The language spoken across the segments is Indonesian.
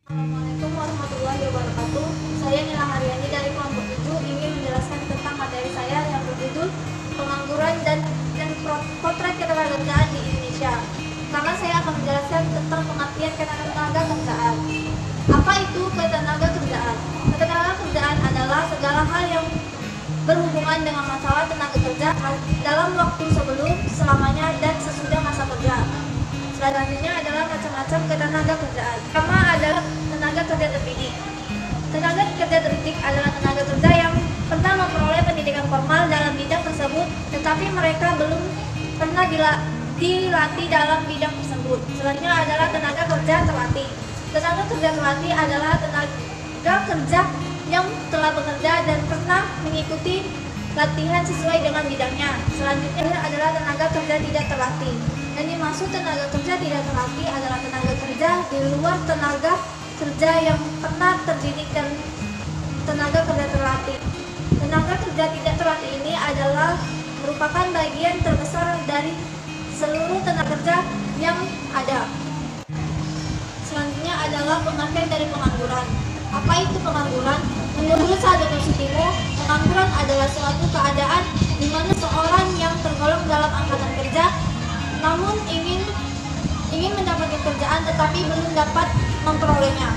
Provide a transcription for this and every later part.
Assalamualaikum warahmatullahi wabarakatuh. Saya Nila Haryani dari kelompok 7 ingin menjelaskan tentang materi saya yang berjudul Pengangguran dan Potret Ketenagakerjaan di Indonesia. Karena saya akan menjelaskan tentang pengertian ketenaga kerjaan. Apa itu ketenaga kerjaan? Ketenaga kerjaan adalah segala hal yang berhubungan dengan masalah tenaga kerja dalam waktu sebelum, selamanya, dan sesudah masa kerja. Selanjutnya adalah macam-macam ketenaga kerjaan. Pertama adalah tenaga kerja terdidik. Tenaga kerja terdidik adalah tenaga kerja yang pernah memperoleh pendidikan formal dalam bidang tersebut, tetapi mereka belum pernah dilatih dalam bidang tersebut. Selanjutnya adalah tenaga kerja terlatih. Tenaga kerja terlatih adalah tenaga kerja yang telah bekerja dan pernah mengikuti latihan sesuai dengan bidangnya. Selanjutnya adalah tenaga kerja tidak terlatih. Yang dimaksud tenaga kerja tidak terlatih adalah tenaga kerja di luar tenaga kerja yang pernah terdidik dan tenaga kerja terlatih. Tenaga kerja tidak terlatih ini adalah merupakan bagian terbesar dari seluruh tenaga kerja yang ada. Selanjutnya adalah pengertian dari pengangguran. Apa itu pengangguran? Menurut Sadoko Sutimo, pengangguran adalah suatu keadaan di mana seorang yang tergolong dalam angkatan kerja namun ingin mendapatkan kerjaan tetapi belum dapat memperolehnya.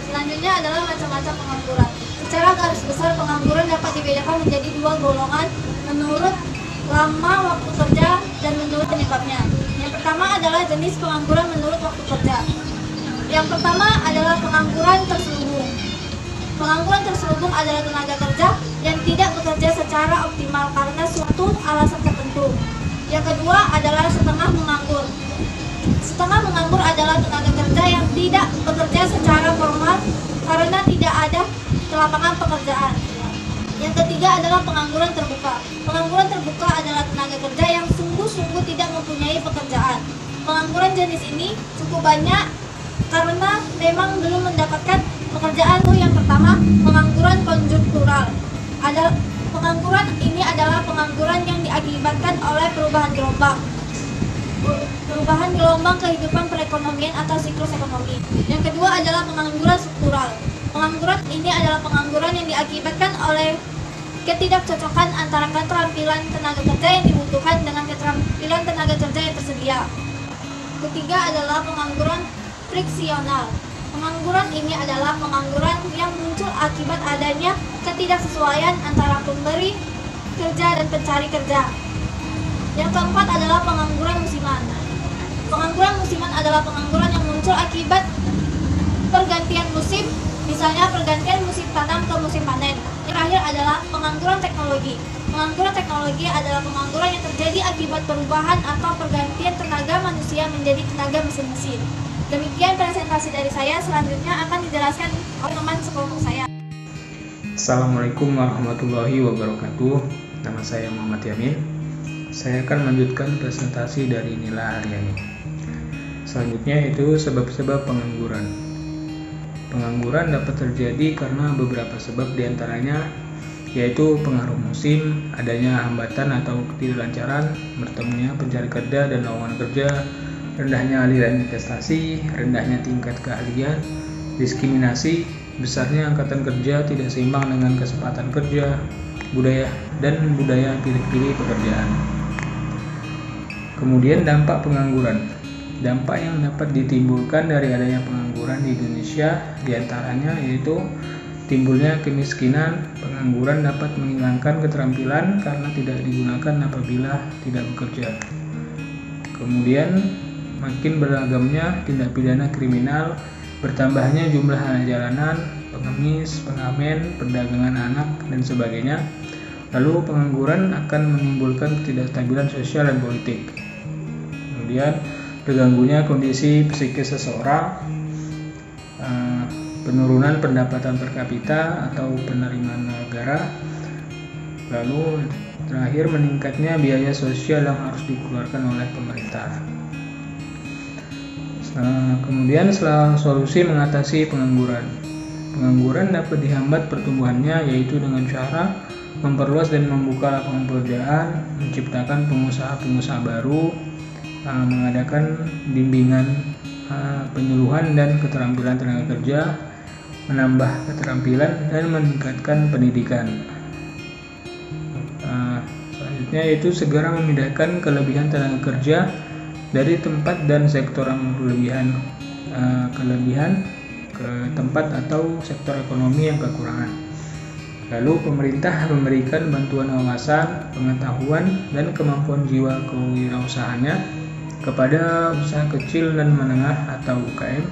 Selanjutnya adalah macam-macam pengangguran. Secara garis besar pengangguran dapat dibedakan menjadi dua golongan menurut lama waktu kerja dan menurut penyebabnya. Yang pertama adalah jenis pengangguran menurut waktu kerja. Yang pertama adalah pengangguran terselubung. Pengangguran terselubung adalah tenaga kerja yang tidak bekerja secara optimal karena suatu alasan tertentu. Yang kedua adalah setengah menganggur. Setengah menganggur adalah tenaga kerja yang tidak bekerja secara formal karena tidak ada lapangan pekerjaan. Yang ketiga adalah pengangguran terbuka. Pengangguran terbuka adalah tenaga kerja yang sungguh-sungguh tidak mempunyai pekerjaan. Pengangguran jenis ini cukup banyak karena memang belum mendapatkan pekerjaan. Yang pertama, pengangguran konjuktural. Pengangguran ini adalah pengangguran yang diakibatkan oleh perubahan gelombang kehidupan perekonomian atau siklus ekonomi. Yang kedua adalah pengangguran struktural. Pengangguran ini adalah pengangguran yang diakibatkan oleh ketidakcocokan antara keterampilan tenaga kerja yang dibutuhkan dengan keterampilan tenaga kerja yang tersedia. Ketiga adalah pengangguran friksional. Pengangguran ini adalah pengangguran yang muncul akibat adanya ketidaksesuaian antara pemberi kerja dan pencari kerja. Yang keempat adalah pengangguran musiman. Pengangguran musiman adalah pengangguran yang muncul akibat pergantian musim, misalnya pergantian musim tanam ke musim panen. Yang terakhir adalah pengangguran teknologi. Pengangguran teknologi adalah pengangguran yang terjadi akibat perubahan atau pergantian tenaga manusia menjadi tenaga mesin-mesin. Demikian presentasi dari saya, selanjutnya akan dijelaskan oleh teman sekelompok saya. Assalamualaikum warahmatullahi wabarakatuh. Nama saya Muhammad Yamin. Saya akan melanjutkan presentasi dari Nila Haryani. Selanjutnya itu sebab-sebab pengangguran. Pengangguran dapat terjadi karena beberapa sebab, diantaranya yaitu pengaruh musim, adanya hambatan atau ketidaklancaran, bertemunya pencari kerja dan lowongan kerja, rendahnya aliran investasi, rendahnya tingkat keahlian, diskriminasi, besarnya angkatan kerja tidak seimbang dengan kesempatan kerja, budaya pilih-pilih pekerjaan. Kemudian dampak pengangguran. Dampak yang dapat ditimbulkan dari adanya pengangguran di Indonesia diantaranya yaitu timbulnya kemiskinan. Pengangguran dapat menghilangkan keterampilan karena tidak digunakan apabila tidak bekerja. Kemudian makin beragamnya tindak pidana kriminal, bertambahnya jumlah anak jalanan, pengemis, pengamen, perdagangan anak, dan sebagainya. Lalu pengangguran akan menimbulkan ketidakstabilan sosial dan politik. Kemudian terganggunya kondisi psikis seseorang, penurunan pendapatan per kapita atau penerimaan negara, lalu terakhir meningkatnya biaya sosial yang harus dikeluarkan oleh pemerintah. Kemudian solusi mengatasi pengangguran. Pengangguran dapat dihambat pertumbuhannya yaitu dengan cara memperluas dan membuka lapangan pekerjaan, menciptakan pengusaha-pengusaha baru, mengadakan bimbingan penyuluhan dan keterampilan tenaga kerja, menambah keterampilan dan meningkatkan pendidikan. Selanjutnya yaitu segera memindahkan kelebihan tenaga kerja dari tempat dan sektor yang kelebihan ke tempat atau sektor ekonomi yang kekurangan. Lalu pemerintah memberikan bantuan wawasan, pengetahuan, dan kemampuan jiwa kewirausahaannya kepada usaha kecil dan menengah atau UKM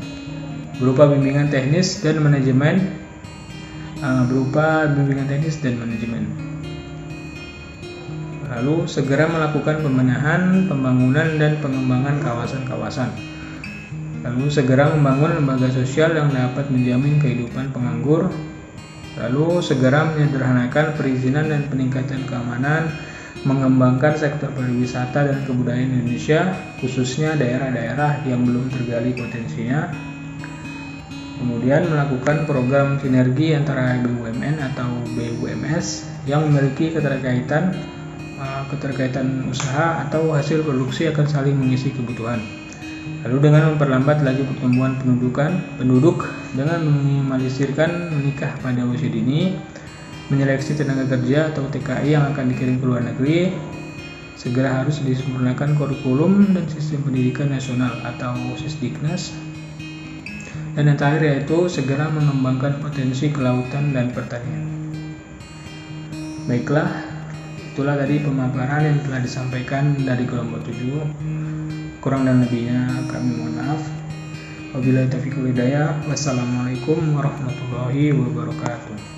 berupa bimbingan teknis dan manajemen. Lalu segera melakukan pembenahan, pembangunan, dan pengembangan kawasan-kawasan. Lalu segera membangun lembaga sosial yang dapat menjamin kehidupan penganggur. Lalu segera menyederhanakan perizinan dan peningkatan keamanan, mengembangkan sektor pariwisata dan kebudayaan Indonesia, khususnya daerah-daerah yang belum tergali potensinya. Kemudian melakukan program sinergi antara BUMN atau BUMS yang memiliki keterkaitan usaha atau hasil produksi akan saling mengisi kebutuhan. Lalu dengan memperlambat laju pertumbuhan penduduk dengan meminimalisirkan menikah pada usia dini, menyeleksi tenaga kerja atau TKI yang akan dikirim ke luar negeri, segera harus disempurnakan kurikulum dan sistem pendidikan nasional atau Sisdiknas. Dan yang terakhir yaitu segera mengembangkan potensi kelautan dan pertanian. Baiklah, itulah tadi pemaparan yang telah disampaikan dari kelompok 7. Kurang dan lebihnya kami mohon maaf. Wabillahi taufiq wal hidayah. Wassalamualaikum warahmatullahi wabarakatuh.